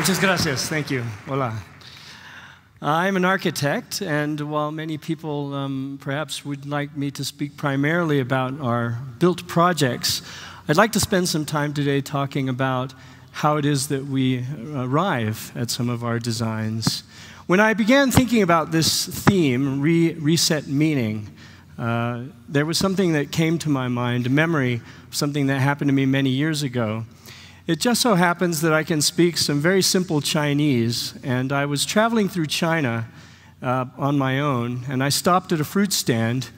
Muchas gracias. Thank you. Hola. I'm an architect, and while many people perhaps would like me to speak primarily about our built projects, I'd like to spend some time today talking about how it is that we arrive at some of our designs. When I began thinking about this theme, reset meaning, there was something that came to my mind, a memory of something that happened to me many years ago. It just so happens that I can speak some very simple Chinese, and I was traveling through China on my own, and I stopped at a fruit stand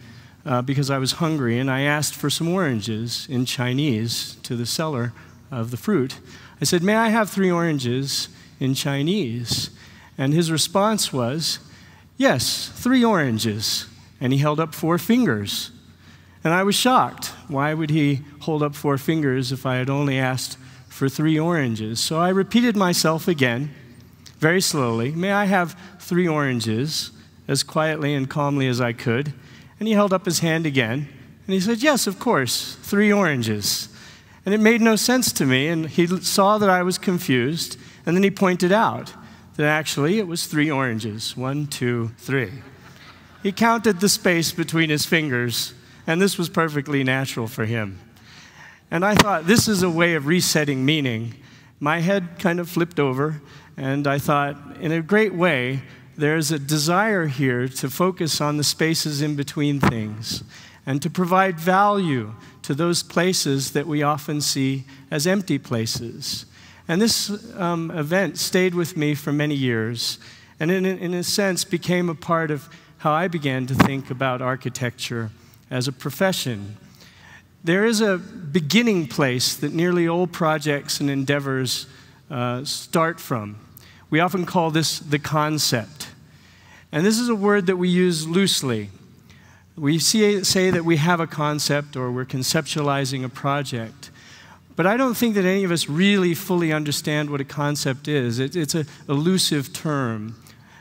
because I was hungry, and I asked for some oranges in Chinese to the seller of the fruit. I said, "May I have 3 oranges in Chinese?" And his response was, "Yes, 3 oranges." And he held up 4 fingers. And I was shocked. Why would he hold up 4 fingers if I had only asked for 3 oranges? So I repeated myself again, very slowly, "May I have 3 oranges?" as quietly and calmly as I could. And he held up his hand again, and he said, "Yes, of course, 3 oranges." And it made no sense to me, and he saw that I was confused, and then he pointed out that actually it was 3 oranges, 1, 2, 3. He counted the space between his fingers, and this was perfectly natural for him. And I thought, this is a way of resetting meaning. My head kind of flipped over, and I thought, in a great way, there's a desire here to focus on the spaces in between things and to provide value to those places that we often see as empty places. And this event stayed with me for many years, and in a sense became a part of how I began to think about architecture as a profession. There is a beginning place that nearly all projects and endeavors start from. We often call this the concept. And this is a word that we use loosely. We say that we have a concept or we're conceptualizing a project. But I don't think that any of us really fully understand what a concept is. It's an elusive term.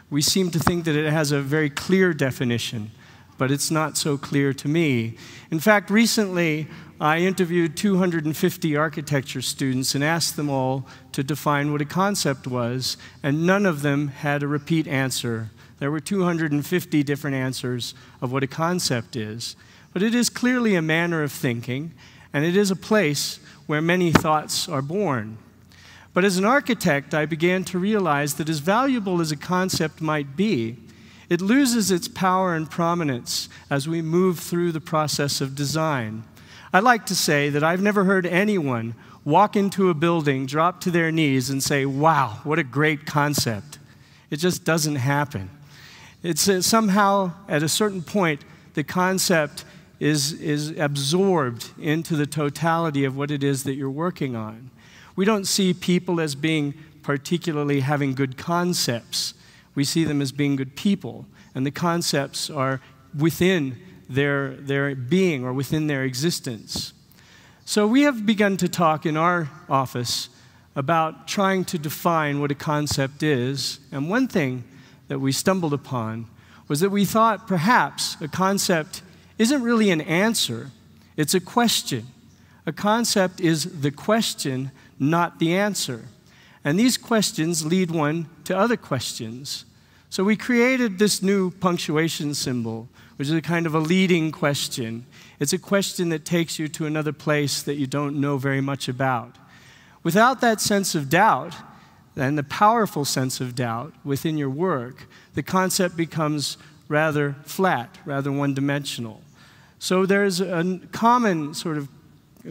We seem to think that it has a very clear definition, but it's not so clear to me. In fact, recently, I interviewed 250 architecture students and asked them all to define what a concept was, and none of them had a repeat answer. There were 250 different answers of what a concept is. But it is clearly a manner of thinking, and it is a place where many thoughts are born. But as an architect, I began to realize that as valuable as a concept might be, it loses its power and prominence as we move through the process of design. I like to say that I've never heard anyone walk into a building, drop to their knees, and say, "Wow, what a great concept." It just doesn't happen. It's somehow, at a certain point, the concept is absorbed into the totality of what it is that you're working on. We don't see people as being particularly having good concepts. We see them as being good people, and the concepts are within their being or within their existence. So we have begun to talk in our office about trying to define what a concept is, and one thing that we stumbled upon was that we thought perhaps a concept isn't really an answer, it's a question. A concept is the question, not the answer. And these questions lead one to other questions. So we created this new punctuation symbol, which is a kind of a leading question. It's a question that takes you to another place that you don't know very much about. Without that sense of doubt, and the powerful sense of doubt within your work, the concept becomes rather flat, rather one-dimensional. So there's a common sort of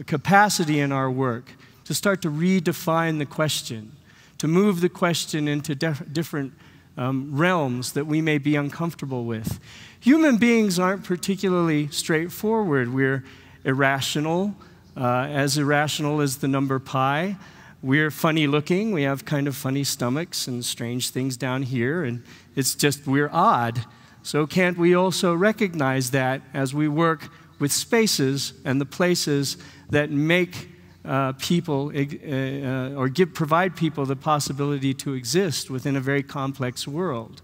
capacity in our work to start to redefine the question, to move the question into different realms that we may be uncomfortable with. Human beings aren't particularly straightforward. We're irrational as the number pi. We're funny looking. We have kind of funny stomachs and strange things down here, and it's just we're odd. So can't we also recognize that as we work with spaces and the places that make people or provide people the possibility to exist within a very complex world?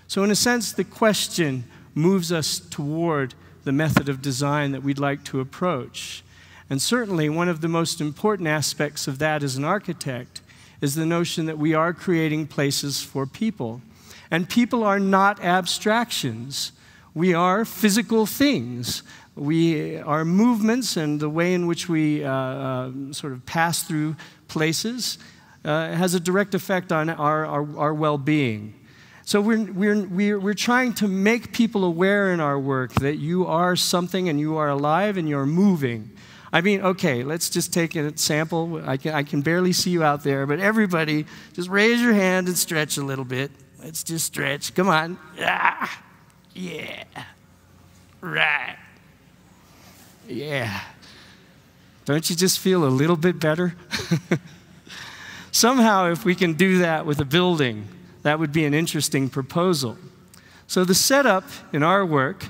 So in a sense, the question moves us toward the method of design that we'd like to approach. And certainly one of the most important aspects of that as an architect is the notion that we are creating places for people. And people are not abstractions. We are physical things. We are movements, and the way in which we sort of pass through places has a direct effect on our well-being. So we're trying to make people aware in our work that you are something and you are alive and you're moving. I mean, okay, let's just take a sample. I can barely see you out there, but everybody, just raise your hand and stretch a little bit. Let's just stretch. Come on. Ah, yeah. Right. Yeah. Don't you just feel a little bit better? Somehow, if we can do that with a building, that would be an interesting proposal. So the setup in our work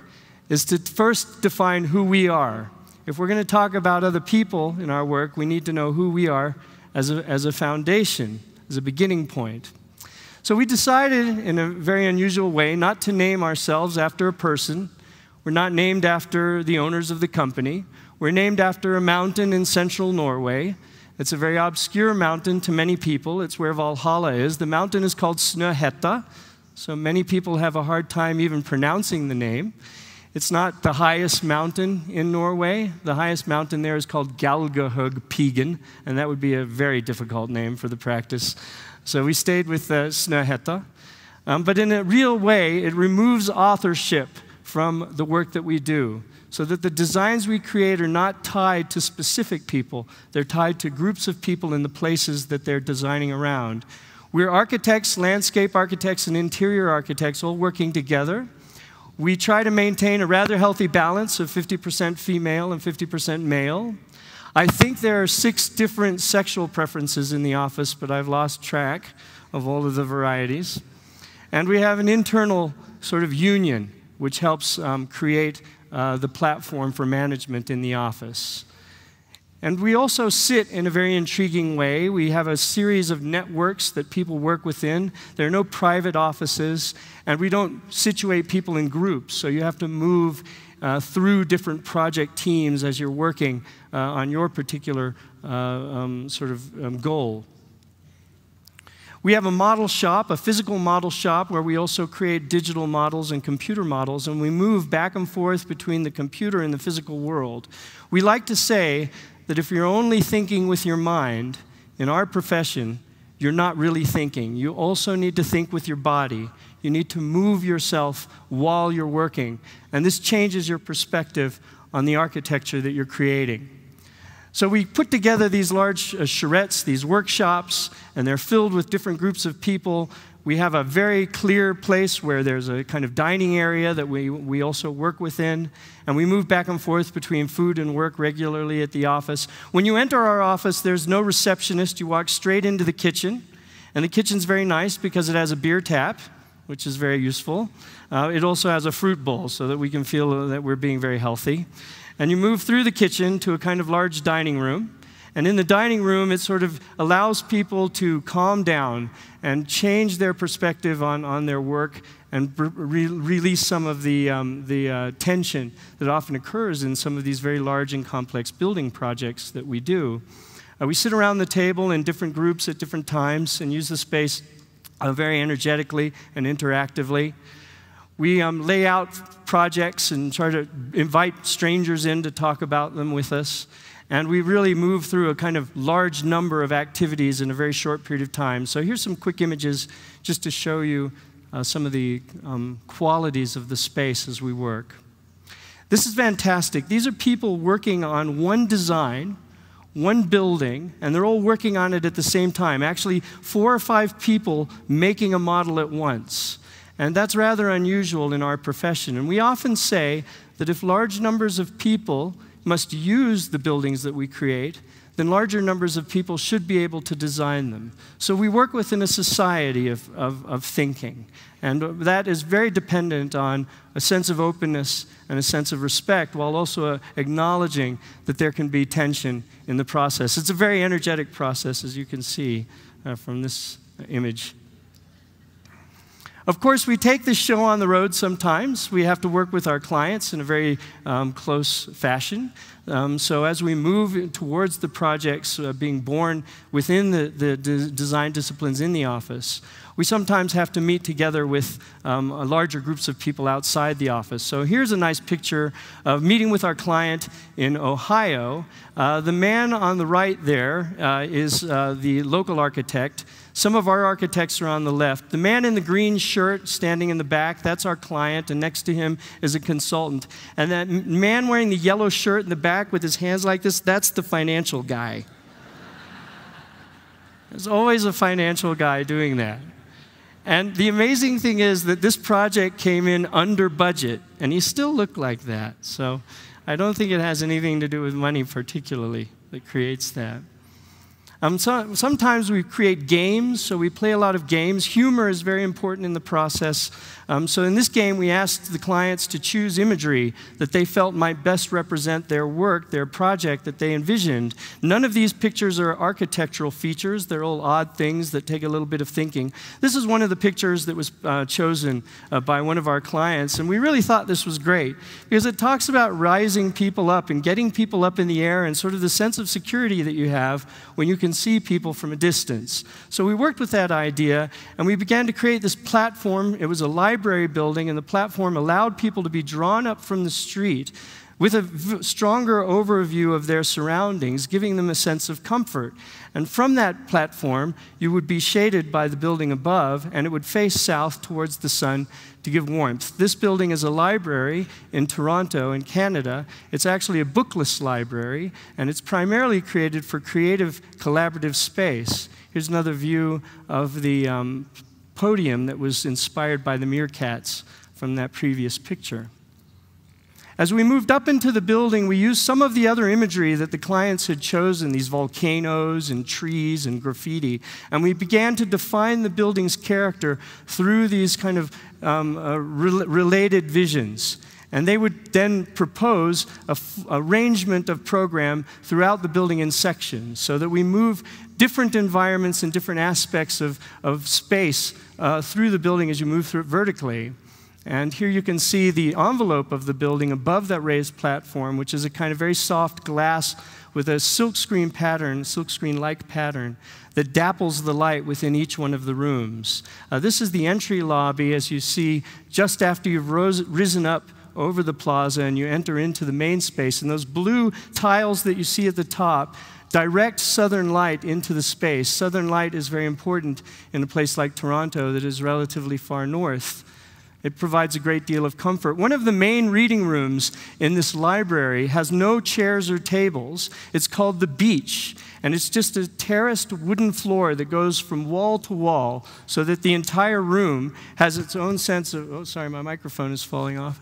is to first define who we are. If we're going to talk about other people in our work, we need to know who we are as a foundation, as a beginning point. So we decided in a very unusual way not to name ourselves after a person. We're not named after the owners of the company. We're named after a mountain in central Norway. It's a very obscure mountain to many people. It's where Valhalla is. The mountain is called Snøhetta, so many people have a hard time even pronouncing the name. It's not the highest mountain in Norway. The highest mountain there is called Galgahøgpigen, and that would be a very difficult name for the practice. So we stayed with Snøhetta. But in a real way, it removes authorship from the work that we do, so that the designs we create are not tied to specific people. They're tied to groups of people in the places that they're designing around. We're architects, landscape architects, and interior architects all working together. We try to maintain a rather healthy balance of 50% female and 50% male. I think there are 6 different sexual preferences in the office, but I've lost track of all of the varieties. And we have an internal sort of union, which helps create the platform for management in the office. And we also sit in a very intriguing way. We have a series of networks that people work within. There are no private offices, and we don't situate people in groups, so you have to move through different project teams as you're working on your particular goal. We have a model shop, a physical model shop, where we also create digital models and computer models, and we move back and forth between the computer and the physical world. We like to say that if you're only thinking with your mind, in our profession, you're not really thinking. You also need to think with your body. You need to move yourself while you're working, and this changes your perspective on the architecture that you're creating. So we put together these large charrettes, these workshops, and they're filled with different groups of people. We have a very clear place where there's a kind of dining area that we also work within, and we move back and forth between food and work regularly at the office. When you enter our office, there's no receptionist. You walk straight into the kitchen, and the kitchen's very nice because it has a beer tap, which is very useful. It also has a fruit bowl so that we can feel that we're being very healthy. And you move through the kitchen to a kind of large dining room. And in the dining room, it sort of allows people to calm down and change their perspective on their work and release some of the tension that often occurs in some of these very large and complex building projects that we do. We sit around the table in different groups at different times and use the space very energetically and interactively. We lay out projects and try to invite strangers in to talk about them with us. And we really move through a kind of large number of activities in a very short period of time. So here's some quick images just to show you some of the qualities of the space as we work. This is fantastic. These are people working on one design, one building, and they're all working on it at the same time. Actually, 4 or 5 people making a model at once. And that's rather unusual in our profession. And we often say that if large numbers of people must use the buildings that we create, then larger numbers of people should be able to design them. So we work within a society of thinking. And that is very dependent on a sense of openness and a sense of respect, while also acknowledging that there can be tension in the process. It's a very energetic process, as you can see from this image. Of course, we take this show on the road sometimes. We have to work with our clients in a very close fashion. So as we move towards the projects being born within the design disciplines in the office, we sometimes have to meet together with larger groups of people outside the office. So here's a nice picture of meeting with our client in Ohio. The man on the right there is the local architect. Some of our architects are on the left. The man in the green shirt standing in the back, that's our client, and next to him is a consultant. And that man wearing the yellow shirt in the back with his hands like this, that's the financial guy. There's always a financial guy doing that. And the amazing thing is that this project came in under budget, and he still looked like that. So I don't think it has anything to do with money particularly that creates that. Sometimes we create games, so we play a lot of games. Humor is very important in the process. So in this game, we asked the clients to choose imagery that they felt might best represent their work, their project that they envisioned. None of these pictures are architectural features. They're all odd things that take a little bit of thinking. This is one of the pictures that was chosen by one of our clients, and we really thought this was great because it talks about rising people up and getting people up in the air and sort of the sense of security that you have when you can see people from a distance. So we worked with that idea, and we began to create this platform. It was a library building, and the platform allowed people to be drawn up from the street with a stronger overview of their surroundings, giving them a sense of comfort. And from that platform, you would be shaded by the building above, and it would face south towards the sun to give warmth. This building is a library in Toronto, in Canada. It's actually a bookless library, and it's primarily created for creative, collaborative space. Here's another view of the podium that was inspired by the meerkats from that previous picture. As we moved up into the building, we used some of the other imagery that the clients had chosen, these volcanoes and trees and graffiti, and we began to define the building's character through these kind of related visions. And they would then propose an arrangement of program throughout the building in sections so that we move different environments and different aspects of space through the building as you move through it vertically. And here you can see the envelope of the building above that raised platform, which is a kind of very soft glass with a silkscreen pattern, silkscreen-like pattern, that dapples the light within each one of the rooms. This is the entry lobby, as you see, just after you've risen up over the plaza and you enter into the main space. And those blue tiles that you see at the top direct southern light into the space. Southern light is very important in a place like Toronto that is relatively far north. It provides a great deal of comfort. One of the main reading rooms in this library has no chairs or tables. It's called the Beach, and it's just a terraced wooden floor that goes from wall to wall so that the entire room has its own sense of, oh, sorry, my microphone is falling off,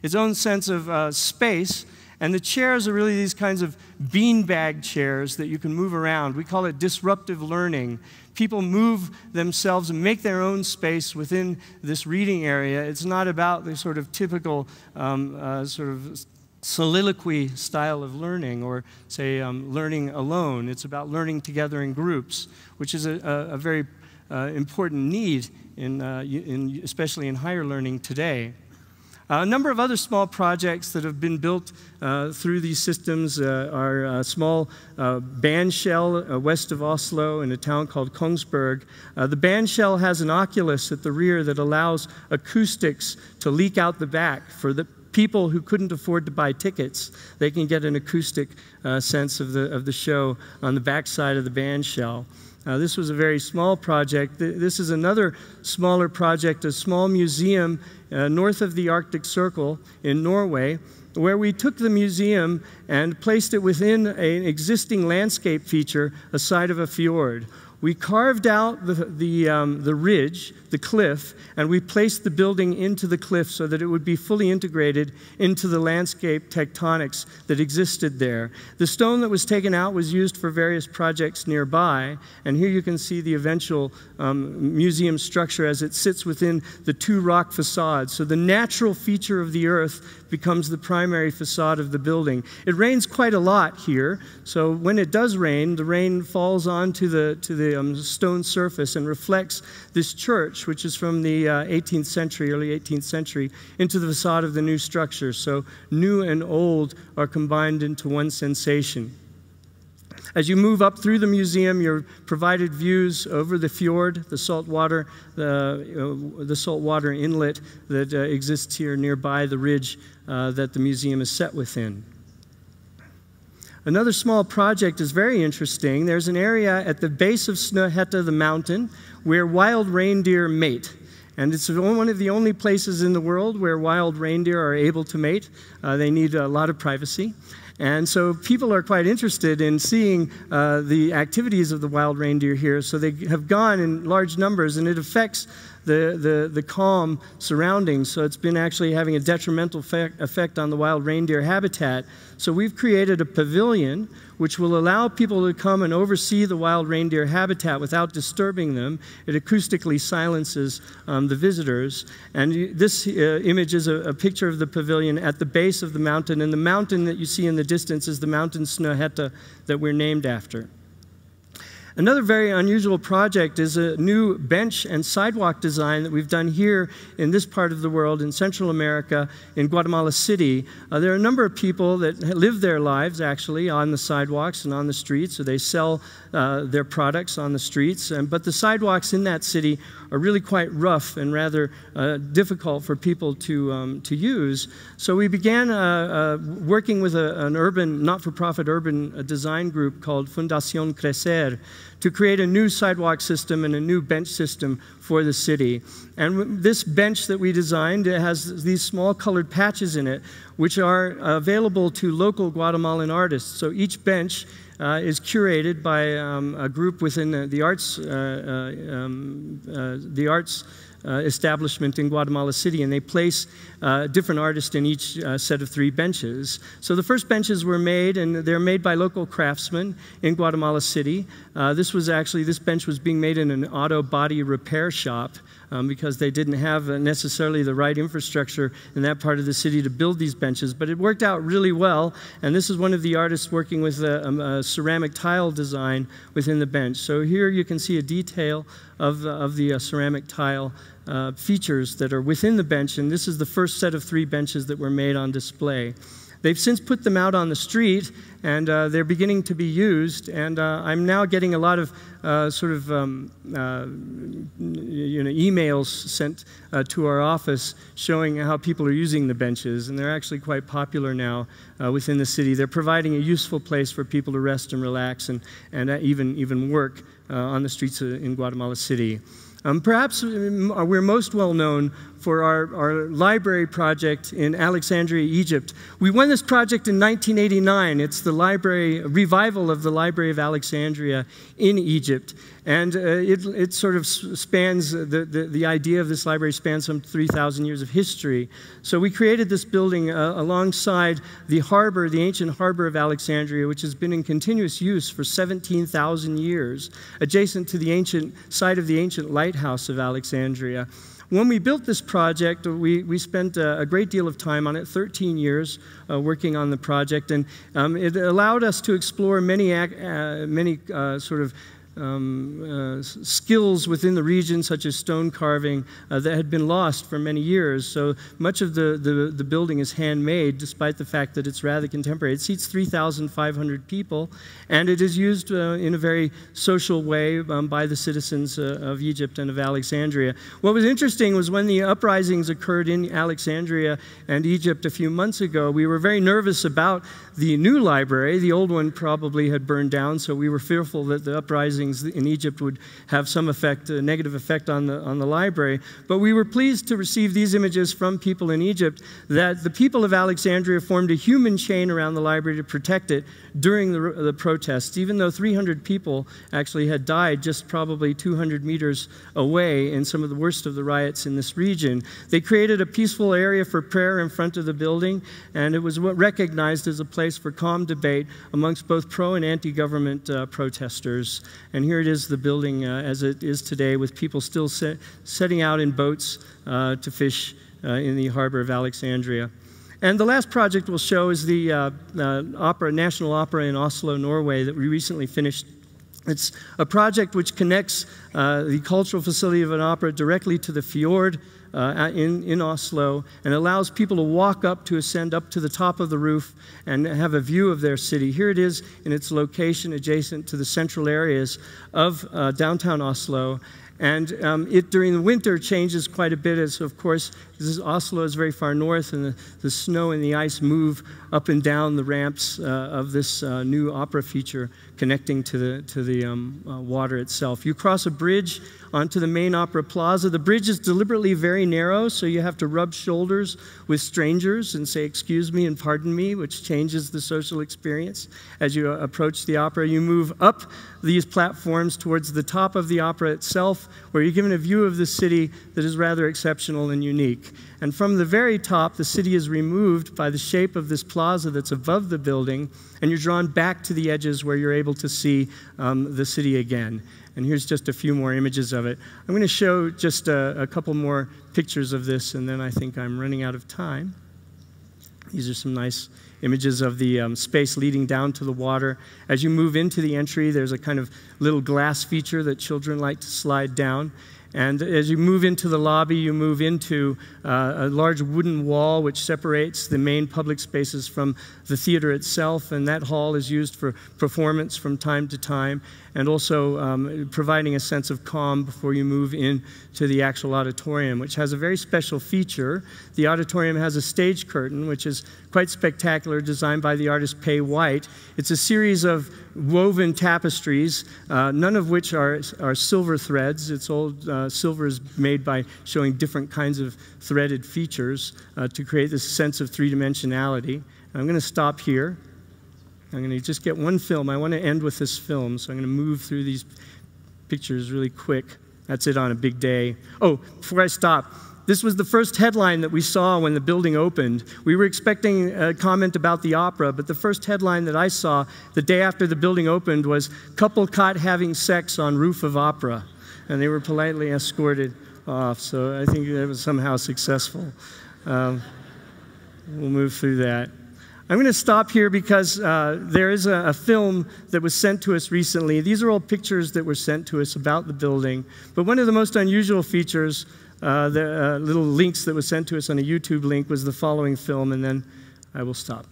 its own sense of space. And the chairs are really these kinds of beanbag chairs that you can move around. We call it disruptive learning. People move themselves and make their own space within this reading area. It's not about the sort of typical sort of soliloquy style of learning or, say, learning alone. It's about learning together in groups, which is a very important need, especially in higher learning today. A number of other small projects that have been built through these systems are a small band shell west of Oslo in a town called Kongsberg. The band shell has an oculus at the rear that allows acoustics to leak out the back. For the people who couldn't afford to buy tickets, they can get an acoustic sense of the show on the back side of the band shell. This was a very small project. This is another smaller project, a small museum north of the Arctic Circle in Norway, where we took the museum and placed it within an existing landscape feature, a side of a fjord. We carved out the ridge, the cliff, and we placed the building into the cliff so that it would be fully integrated into the landscape tectonics that existed there. The stone that was taken out was used for various projects nearby, and here you can see the eventual museum structure as it sits within the two rock facades. So the natural feature of the earth becomes the primary facade of the building. It rains quite a lot here, so when it does rain, the rain falls onto the stone surface and reflects this church, which is from the 18th century, early 18th century, into the facade of the new structure. So new and old are combined into one sensation. As you move up through the museum, you're provided views over the fjord, the saltwater inlet that exists here nearby the ridge that the museum is set within. Another small project is very interesting. There's an area at the base of Snøhetta, the mountain, where wild reindeer mate. And it's one of the only places in the world where wild reindeer are able to mate. They need a lot of privacy. And so people are quite interested in seeing the activities of the wild reindeer here. So they have gone in large numbers, and it affects the calm surroundings. So it's been actually having a detrimental effect on the wild reindeer habitat. So we've created a pavilion which will allow people to come and oversee the wild reindeer habitat without disturbing them. It acoustically silences the visitors. And this image is a picture of the pavilion at the base of the mountain. And the mountain that you see in the distance is the mountain Snøhetta that we're named after. Another very unusual project is a new bench and sidewalk design that we've done here in this part of the world, in Central America, in Guatemala City. There are a number of people that live their lives, actually, on the sidewalks and on the streets, so they sell their products on the streets. But the sidewalks in that city are really quite rough and rather difficult for people to use. So we began working with an urban, not-for-profit urban design group called Fundación Crecer to create a new sidewalk system and a new bench system for the city. And this bench that we designed, it has these small colored patches in it, which are available to local Guatemalan artists. So each bench is curated by a group within the arts establishment in Guatemala City, and they place different artists in each set of 3 benches. So the first benches were made, and they're made by local craftsmen in Guatemala City. This bench was being made in an auto body repair shop because they didn't have necessarily the right infrastructure in that part of the city to build these benches, but it worked out really well, and this is one of the artists working with a ceramic tile design within the bench. So here you can see a detail of the ceramic tile features that are within the bench, and this is the first set of 3 benches that were made on display. They've since put them out on the street, and they're beginning to be used, and I'm now getting a lot of emails sent to our office showing how people are using the benches, and they're actually quite popular now within the city. They're providing a useful place for people to rest and relax and even work on the streets in Guatemala City. Perhaps we're most well known for our library project in Alexandria, Egypt. We won this project in 1989. It's the revival of the Library of Alexandria in Egypt. And it sort of spans, the idea of this library spans some 3,000 years of history. So we created this building alongside the harbor, the ancient harbor of Alexandria, which has been in continuous use for 17,000 years, adjacent to the ancient site of the ancient lighthouse of Alexandria. When we built this project, we spent a great deal of time on it, 13 years working on the project, and it allowed us to explore many skills within the region, such as stone carving, that had been lost for many years. So much of the building is handmade, despite the fact that it's rather contemporary. It seats 3,500 people, and it is used in a very social way by the citizens of Egypt and of Alexandria. What was interesting was when the uprisings occurred in Alexandria and Egypt a few months ago, we were very nervous about the new library. The old one probably had burned down, so we were fearful that the uprisings in Egypt would have some effect, a negative effect on the library. But we were pleased to receive these images from people in Egypt that the people of Alexandria formed a human chain around the library to protect it during the protests, even though 300 people actually had died just probably 200 meters away in some of the worst of the riots in this region. They created a peaceful area for prayer in front of the building, and it was recognized as a place for calm debate amongst both pro and anti-government protesters. And here it is, the building as it is today, with people still setting out in boats to fish in the harbor of Alexandria. And the last project we'll show is the National Opera in Oslo, Norway, that we recently finished. It's a project which connects the cultural facility of an opera directly to the fjord in Oslo, and allows people to walk up to ascend up to the top of the roof and have a view of their city. Here it is in its location adjacent to the central areas of downtown Oslo. And it, during the winter, changes quite a bit as, of course, Oslo is very far north, and the snow and the ice move up and down the ramps of this new opera feature connecting to the water itself. You cross a bridge onto the main opera plaza. The bridge is deliberately very narrow, so you have to rub shoulders with strangers and say, "Excuse me" and "Pardon me," which changes the social experience as you approach the opera. You move up these platforms towards the top of the opera itself, where you're given a view of the city that is rather exceptional and unique. And from the very top, the city is removed by the shape of this plaza that's above the building, and you're drawn back to the edges where you're able to see the city again. And here's just a few more images of it. I'm going to show just a couple more pictures of this, and then I think I'm running out of time. These are some nice images of the space leading down to the water. As you move into the entry, there's a kind of little glass feature that children like to slide down. And as you move into the lobby, you move into a large wooden wall which separates the main public spaces from the theater itself, and that hall is used for performance from time to time, and also providing a sense of calm before you move into the actual auditorium, which has a very special feature. The auditorium has a stage curtain, which is quite spectacular, designed by the artist Pei White. It's a series of woven tapestries, none of which are silver threads. It's old silver is made by showing different kinds of threaded features to create this sense of three-dimensionality. I'm going to stop here. I'm going to just get one film. I want to end with this film, so I'm going to move through these pictures really quick. That's it on a big day. Oh, before I stop, this was the first headline that we saw when the building opened. We were expecting a comment about the opera, but the first headline that I saw the day after the building opened was, "Couple caught having sex on roof of opera." And they were politely escorted off, so I think that was somehow successful. We'll move through that. I'm going to stop here because there is a film that was sent to us recently. These are all pictures that were sent to us about the building, but one of the most unusual features, the little links that was sent to us on a YouTube link, was the following film, and then I will stop.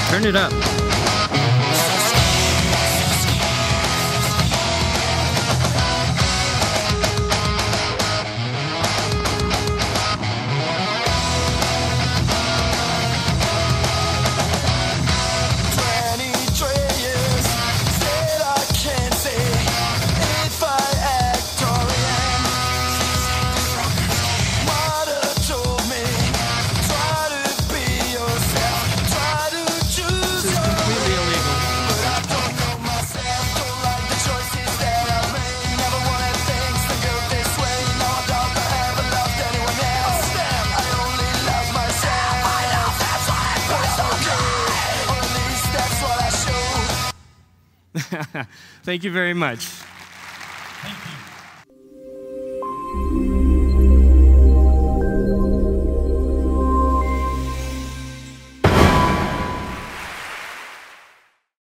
Turn it up. Thank you very much.